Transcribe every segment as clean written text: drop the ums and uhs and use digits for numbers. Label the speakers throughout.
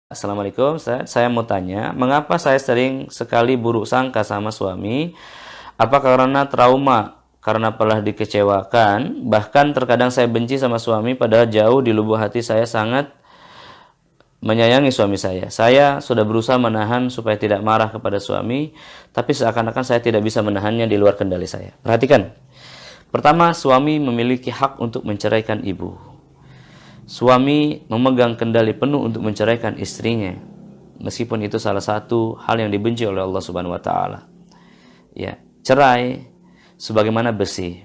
Speaker 1: Assalamualaikum, Ustaz. Saya mau tanya, mengapa saya sering sekali buruk sangka sama suami? Apa karena trauma? Karena pernah dikecewakan? Bahkan terkadang saya benci sama suami, padahal jauh di lubuk hati saya sangat menyayangi suami saya. Saya sudah berusaha menahan supaya tidak marah kepada suami, tapi seakan-akan saya tidak bisa menahannya di luar kendali saya. Perhatikan. Pertama, suami memiliki hak untuk menceraikan ibu. Suami memegang kendali penuh untuk menceraikan istrinya, meskipun itu salah satu hal yang dibenci oleh Allah Subhanahu wa taala. Ya, cerai sebagaimana besi.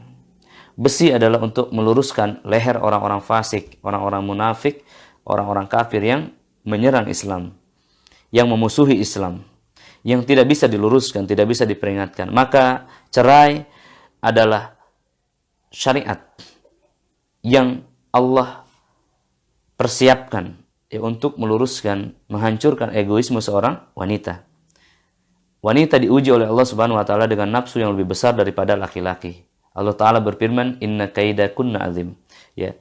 Speaker 1: Besi adalah untuk meluruskan leher orang-orang fasik, orang-orang munafik, orang-orang kafir yang menyerang Islam, yang memusuhi Islam, yang tidak bisa diluruskan, tidak bisa diperingatkan. Maka cerai adalah syariat yang Allah persiapkan untuk meluruskan, menghancurkan egoisme seorang wanita. Wanita diuji oleh Allah Subhanahu wa taala dengan nafsu yang lebih besar daripada laki-laki. Allah taala berfirman, "Inna kaidakunna azim." Ya.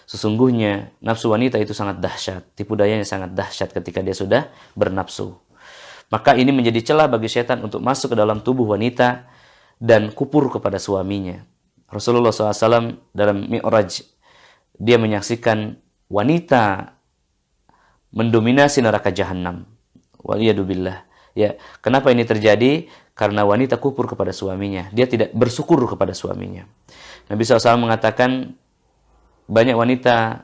Speaker 1: Sesungguhnya nafsu wanita itu sangat dahsyat, tipu dayanya sangat dahsyat ketika dia sudah bernafsu. Maka ini menjadi celah bagi setan untuk masuk ke dalam tubuh wanita dan kupur kepada suaminya. Rasulullah SAW dalam Mi'raj, dia menyaksikan wanita mendominasi neraka jahanam. Waliyadubillah. Ya, kenapa ini terjadi? Karena wanita kupur kepada suaminya. Dia tidak bersyukur kepada suaminya. Nabi SAW mengatakan, banyak wanita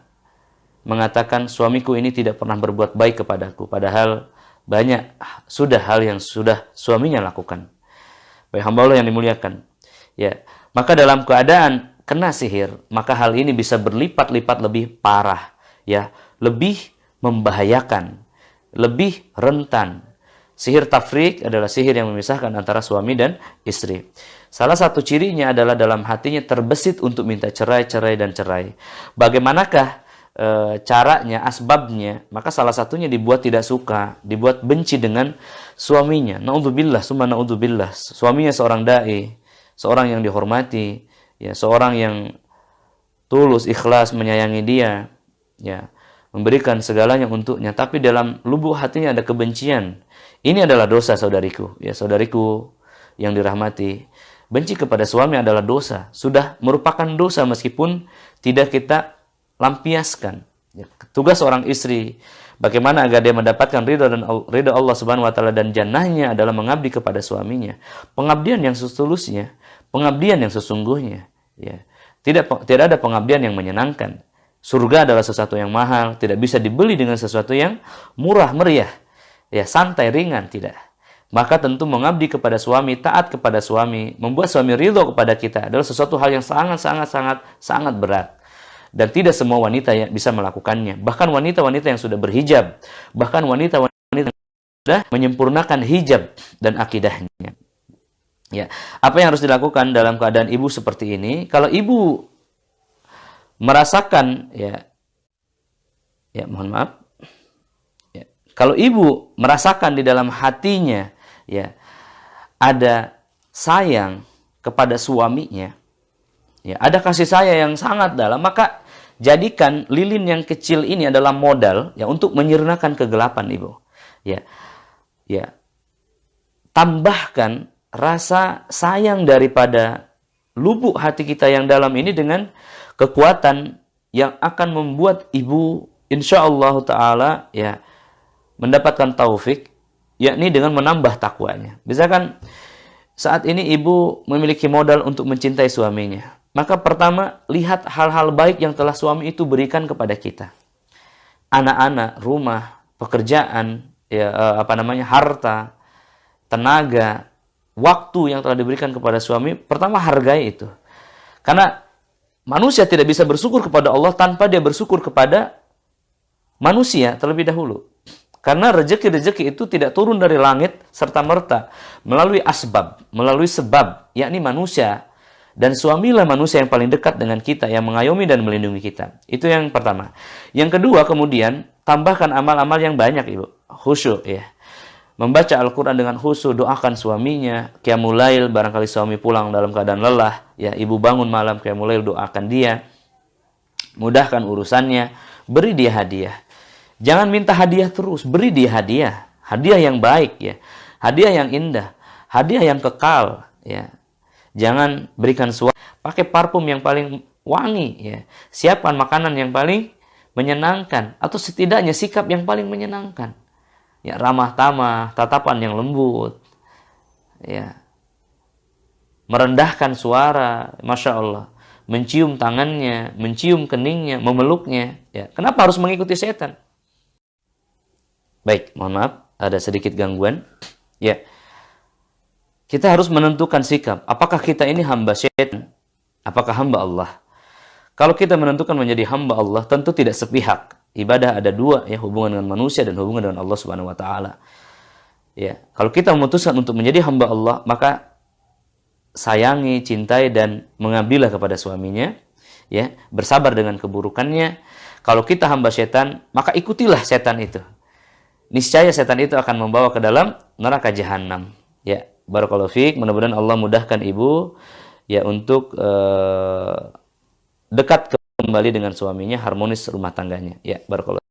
Speaker 1: mengatakan suamiku ini tidak pernah berbuat baik kepadaku, padahal banyak sudah hal yang sudah suaminya lakukan. Baik hamba Allah yang dimuliakan. Ya, maka dalam keadaan kena sihir, maka hal ini bisa berlipat-lipat lebih parah. Ya, lebih membahayakan, lebih rentan. Sihir tafrik adalah sihir yang memisahkan antara suami dan istri. Salah satu cirinya adalah dalam hatinya terbesit untuk minta cerai, cerai, dan cerai. Bagaimanakah caranya, asbabnya? Maka salah satunya dibuat tidak suka, dibuat benci dengan suaminya. Na'udzubillah, summa na'udzubillah. Suaminya seorang da'i, seorang yang dihormati, ya, seorang yang tulus, ikhlas menyayangi dia, ya, memberikan segalanya untuknya, tapi dalam lubuk hatinya ada kebencian. Ini adalah dosa, saudariku, ya, saudariku yang dirahmati. Benci kepada suami adalah dosa, sudah merupakan dosa meskipun tidak kita lampiaskan. Ya, tugas seorang istri bagaimana agar dia mendapatkan ridha Allah Subhanahu wa taala dan jannahnya adalah mengabdi kepada suaminya. Pengabdian yang setulusnya, pengabdian yang sesungguhnya, ya. Tidak ada pengabdian yang menyenangkan. Surga adalah sesuatu yang mahal, tidak bisa dibeli dengan sesuatu yang murah meriah, ya, santai ringan, tidak. Maka tentu mengabdi kepada suami, taat kepada suami, membuat suami ridho kepada kita adalah sesuatu hal yang sangat berat. Dan tidak semua wanita yang bisa melakukannya. Bahkan wanita-wanita yang sudah berhijab, bahkan wanita-wanita yang sudah menyempurnakan hijab dan akidahnya. Ya, apa yang harus dilakukan dalam keadaan ibu seperti ini? Kalau ibu merasakan, mohon maaf, ya, kalau ibu merasakan di dalam hatinya, ya, ada sayang kepada suaminya, ya, ada kasih sayang yang sangat dalam, maka jadikan lilin yang kecil ini adalah modal, ya, untuk menyirnakan kegelapan ibu. Ya, ya, tambahkan rasa sayang daripada lubuk hati kita yang dalam ini dengan kekuatan yang akan membuat ibu insyaallah ta'ala, ya, mendapatkan taufik, yakni dengan menambah takwanya. Misalkan saat ini ibu memiliki modal untuk mencintai suaminya, maka pertama lihat hal-hal baik yang telah suami itu berikan kepada kita. Anak-anak, rumah, pekerjaan, ya, harta, tenaga, waktu yang telah diberikan kepada suami. Pertama hargai itu. Karena manusia tidak bisa bersyukur kepada Allah tanpa dia bersyukur kepada manusia terlebih dahulu. Karena rezeki-rezeki itu tidak turun dari langit serta-merta, melalui asbab, melalui sebab, yakni manusia. Dan suamilah manusia yang paling dekat dengan kita, yang mengayomi dan melindungi kita. Itu yang pertama. Yang kedua, kemudian tambahkan amal-amal yang banyak, ibu. Khusyuk, ya. Membaca Al-Quran dengan khusyuk, doakan suaminya, qiyamul lail, barangkali suami pulang dalam keadaan lelah, ya, ibu bangun malam, qiyamul lail, doakan dia, mudahkan urusannya, beri dia hadiah. Jangan minta hadiah terus, beri dia hadiah. Hadiah yang baik ya. Hadiah yang indah, hadiah yang kekal ya. Jangan berikan suara, pakai parfum yang paling wangi ya. Siapkan makanan yang paling menyenangkan atau setidaknya sikap yang paling menyenangkan. Ya, ramah tamah, tatapan yang lembut. Ya. Merendahkan suara, Masya Allah. Mencium tangannya, mencium keningnya, memeluknya. Ya. Kenapa harus mengikuti setan? Baik, mohon maaf, ada sedikit gangguan. Ya, kita harus menentukan sikap. Apakah kita ini hamba setan? Apakah hamba Allah? Kalau kita menentukan menjadi hamba Allah, tentu tidak sepihak. Ibadah ada dua, ya, hubungan dengan manusia dan hubungan dengan Allah Subhanahu Wa Taala. Ya, kalau kita memutuskan untuk menjadi hamba Allah, maka sayangi, cintai dan mengabdilah kepada suaminya. Ya, bersabar dengan keburukannya. Kalau kita hamba setan, maka ikutilah setan itu. Niscaya setan itu akan membawa ke dalam neraka jahanam. Ya, barakallahu fiik. Mudah-mudahan Allah mudahkan ibu ya untuk dekat kembali dengan suaminya, harmonis rumah tangganya. Ya, barakallahu.